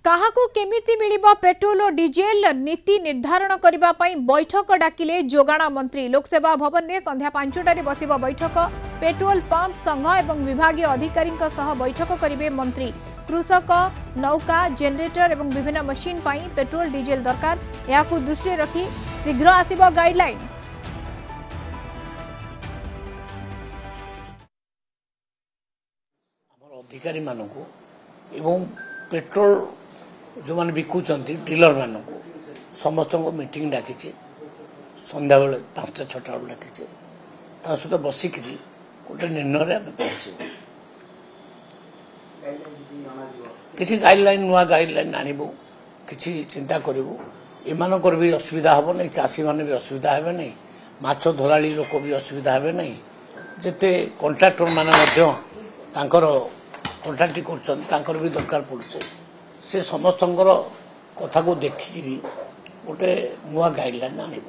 काहाकू केमिति मिलिबो पेट्रोल और डीजेल नीति निर्धारण करबा पई बैठक डाकिले जोगाण मंत्री। लोकसेवा भवन में संध्या 5टारे बसिबो बैठक। पेट्रोल पंप संघ एवं विभागीय अधिकारी सह बैठक करिवे मंत्री। कृषक नौका जेनरेटर एवं विभिन्न मशीन पई पेट्रोल डीजेल दरकार, याकू दृष्टि रखी शीघ्र आसिबो गाइडलाइन। अधिकारी मानकू एवं पेट्रोल जो मैंने बिकुंट डीलर मानक समस्त मीटिंग डाकी संध्या बेले 5टा 6टा डाकी सहित बसिक गोटे निर्णय आम पहुँचू किसी गाइडलाइन नुआ गाइडलाइन आणबू कि चिंता करूँ एमानकर भी असुविधा हे ना, चाषी मैंने भी असुविधा हे ना, माछ धराली लोक भी असुविधा हे ना, जिते कंट्राक्टर मैंने कंट्राक्ट कर भी दरकार पड़े से समस्त कथा को देखिकी गोटे नुआ गाइडलाइन आनब।